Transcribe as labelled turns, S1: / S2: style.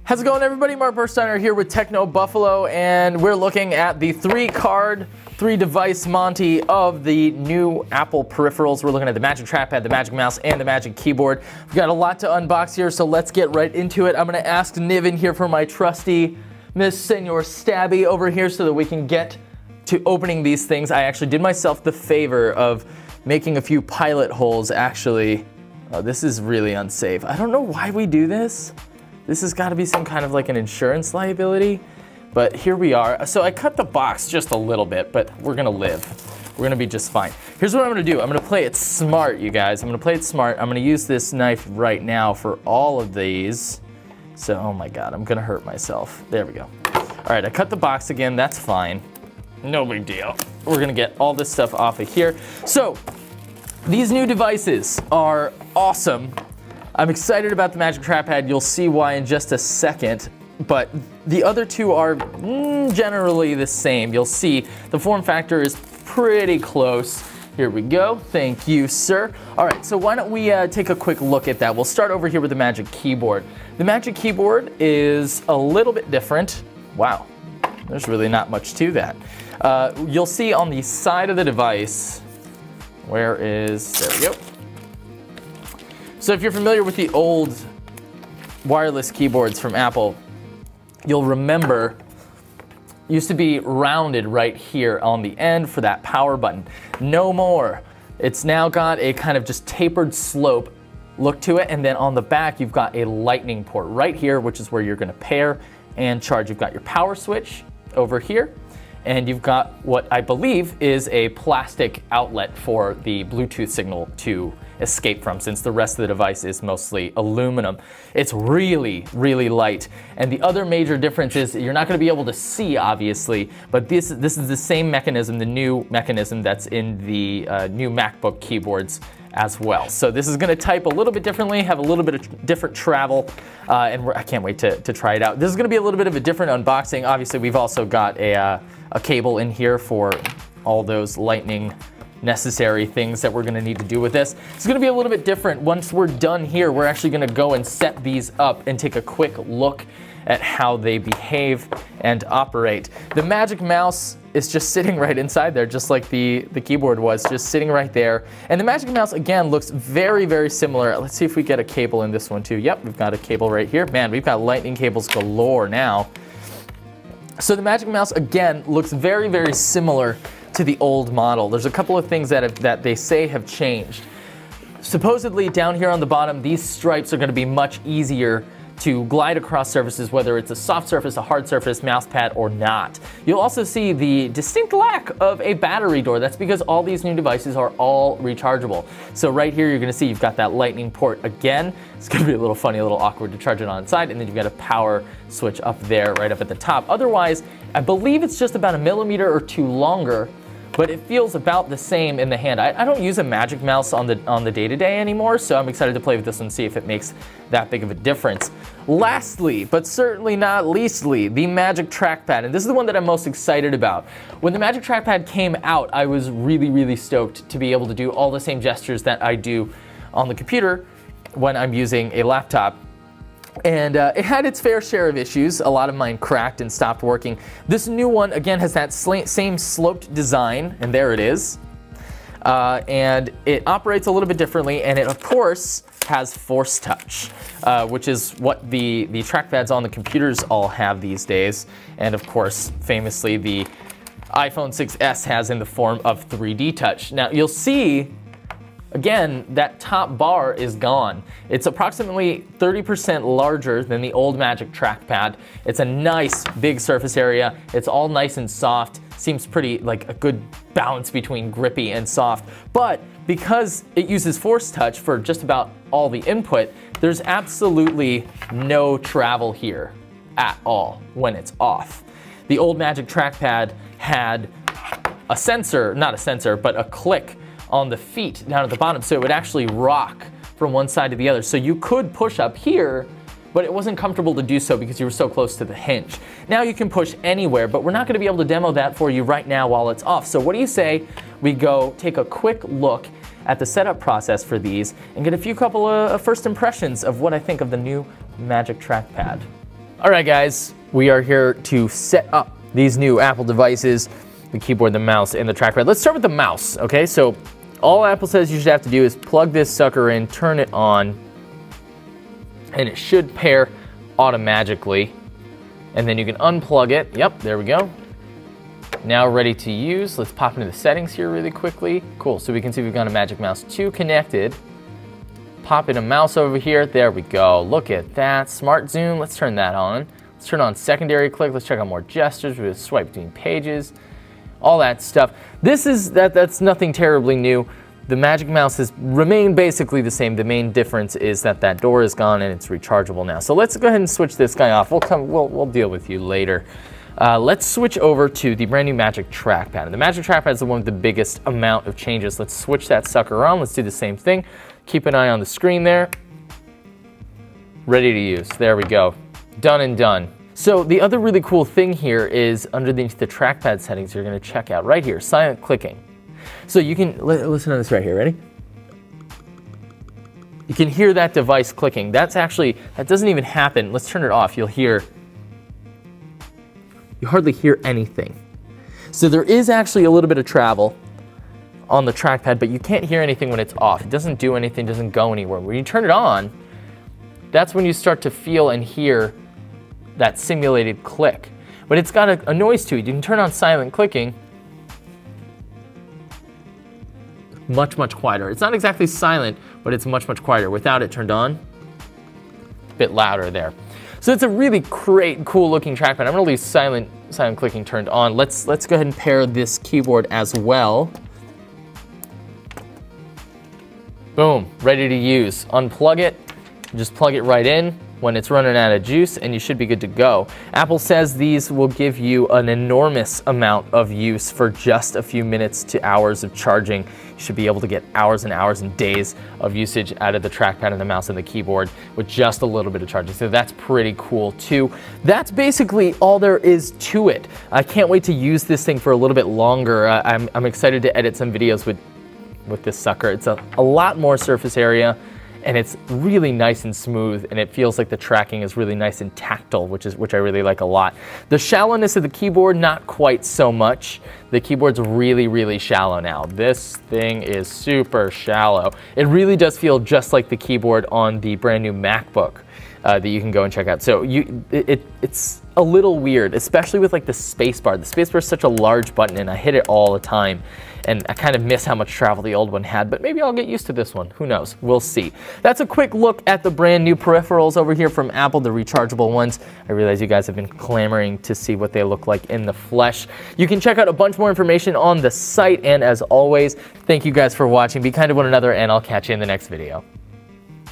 S1: How's it going, everybody? Mark Bursteiner here with Techno Buffalo, and we're looking at the 3-card, 3-device Monty of the new Apple peripherals. We're looking at the Magic Trackpad, the Magic Mouse, and the Magic Keyboard. We've got a lot to unbox here, so let's get right into it. I'm going to ask Niven here for my trusty Miss Senor Stabby over here so that we can get to opening these things. I actually did myself the favor of making a few pilot holes, actually. Oh, this is really unsafe. I don't know why we do this. This has got to be some kind of like an insurance liability, but here we are. So I cut the box just a little bit, but we're gonna live. We're gonna be just fine. Here's what I'm gonna do. I'm gonna play it smart, you guys. I'm gonna play it smart. I'm gonna use this knife right now for all of these. So, oh my God, I'm gonna hurt myself. There we go. All right, I cut the box again, that's fine. No big deal. We're gonna get all this stuff off of here. So, these new devices are awesome. I'm excited about the Magic Trackpad. You'll see why in just a second, but the other two are generally the same. You'll see the form factor is pretty close. Here we go. Thank you, sir. All right, so why don't we take a quick look at that. We'll start over here with the Magic Keyboard. The Magic Keyboard is a little bit different. Wow, there's really not much to that. You'll see on the side of the device, there we go. So if you're familiar with the old wireless keyboards from Apple, you'll remember it used to be rounded right here on the end for that power button. No more. It's now got a kind of just tapered slope look to it, and then on the back you've got a lightning port right here, which is where you're going to pair and charge. You've got your power switch over here, and you've got what I believe is a plastic outlet for the Bluetooth signal to escape from, since the rest of the device is mostly aluminum. It's really, really light. And the other major difference is you're not going to be able to see, obviously, but this is the same mechanism, the new mechanism that's in the new MacBook keyboards as well. So this is going to type a little bit differently, have a little bit of different travel, and I can't wait to try it out. This is going to be a little bit of a different unboxing. Obviously, we've also got a cable in here for all those lightning necessary things that we're going to need to do with this. It's going to be a little bit different. Once we're done here, we're actually going to go and set these up and take a quick look at how they behave and operate. The Magic Mouse is just sitting right inside there, just like the keyboard was, just sitting right there. And the Magic Mouse, again, looks very, very similar. Let's see if we get a cable in this one too. Yep, we've got a cable right here. Man, we've got lightning cables galore now. So the Magic Mouse, again, looks very, very similar to the old model. There's a couple of things that they say have changed. Supposedly, down here on the bottom, these stripes are going to be much easier to glide across surfaces, whether it's a soft surface, a hard surface, mouse pad, or not. You'll also see the distinct lack of a battery door. That's because all these new devices are all rechargeable. So right here, you're going to see you've got that lightning port again. It's going to be a little funny, a little awkward to charge it on its side, and then you've got a power switch up there, right up at the top. Otherwise, I believe it's just about 1 millimeter or 2 longer, but it feels about the same in the hand. I don't use a Magic Mouse on the day-to-day anymore, so I'm excited to play with this one and see if it makes that big of a difference. Lastly, but certainly not leastly, the Magic Trackpad, and this is the one that I'm most excited about. When the Magic Trackpad came out, I was really, really stoked to be able to do all the same gestures that I do on the computer when I'm using a laptop. And it had its fair share of issues. A lot of mine cracked and stopped working. This new one, again, has that same sloped design, and there it is. And it operates a little bit differently, and it, of course, has Force Touch, which is what the trackpads on the computers all have these days. And, of course, famously, the iPhone 6s has in the form of 3D Touch. Now, you'll see, again, that top bar is gone. It's approximately 30% larger than the old Magic Trackpad. It's a nice big surface area. It's all nice and soft. Seems pretty like a good balance between grippy and soft. But because it uses Force Touch for just about all the input, there's absolutely no travel here at all when it's off. The old Magic Trackpad had a sensor, not a sensor, but a click on the feet down at the bottom, so it would actually rock from one side to the other. So you could push up here, but it wasn't comfortable to do so because you were so close to the hinge. Now you can push anywhere, but we're not going to be able to demo that for you right now while it's off. So what do you say we go take a quick look at the setup process for these and get a couple of first impressions of what I think of the new Magic Trackpad. All right, guys, we are here to set up these new Apple devices, the keyboard, the mouse, and the trackpad. Let's start with the mouse, okay? So all Apple says you should have to do is plug this sucker in, turn it on, and it should pair automatically. And then you can unplug it. Yep, there we go. Now ready to use. Let's pop into the settings here really quickly. Cool, so we can see we've got a Magic Mouse 2 connected. Pop in a mouse over here. There we go. Look at that. Smart zoom. Let's turn that on. Let's turn on secondary click. Let's check out more gestures. We'll swipe between pages. All that stuff. That's nothing terribly new. The Magic Mouse has remained basically the same. The main difference is that that door is gone and it's rechargeable now. So let's go ahead and switch this guy off. We'll deal with you later. Let's switch over to the brand new Magic Trackpad. And the Magic Trackpad is the one with the biggest amount of changes. Let's switch that sucker on. Let's do the same thing. Keep an eye on the screen there. Ready to use. There we go. Done and done. So the other really cool thing here is underneath the trackpad settings, you're going to check out right here, silent clicking. So you can, listen to this right here, ready? You can hear that device clicking. That doesn't even happen. Let's turn it off. You hardly hear anything. So there is actually a little bit of travel on the trackpad, but you can't hear anything when it's off. It doesn't do anything, doesn't go anywhere. When you turn it on, that's when you start to feel and hear that simulated click. But it's got a noise to it. You can turn on silent clicking. Much, much quieter. It's not exactly silent, but it's much, much quieter. Without it turned on, a bit louder there. So it's a really great, cool looking trackpad. I'm gonna leave silent clicking turned on. Let's go ahead and pair this keyboard as well. Boom, ready to use. Unplug it, just plug it right in when it's running out of juice, and you should be good to go. Apple says these will give you an enormous amount of use for just a few minutes to hours of charging. You should be able to get hours and hours and days of usage out of the trackpad and the mouse and the keyboard with just a little bit of charging. So that's pretty cool too. That's basically all there is to it. I can't wait to use this thing for a little bit longer. I'm excited to edit some videos with this sucker. It's a lot more surface area, and it's really nice and smooth, and it feels like the tracking is really nice and tactile, which I really like a lot. The shallowness of the keyboard, not quite so much. The keyboard's really, really shallow now. This thing is super shallow. It really does feel just like the keyboard on the brand new MacBook that you can go and check out. So it's a little weird, especially with like the spacebar. The spacebar is such a large button, and I hit it all the time. And I kind of miss how much travel the old one had, but maybe I'll get used to this one. Who knows? We'll see. That's a quick look at the brand new peripherals over here from Apple, the rechargeable ones. I realize you guys have been clamoring to see what they look like in the flesh. You can check out a bunch more information on the site, and as always, thank you guys for watching. Be kind to one another, and I'll catch you in the next video.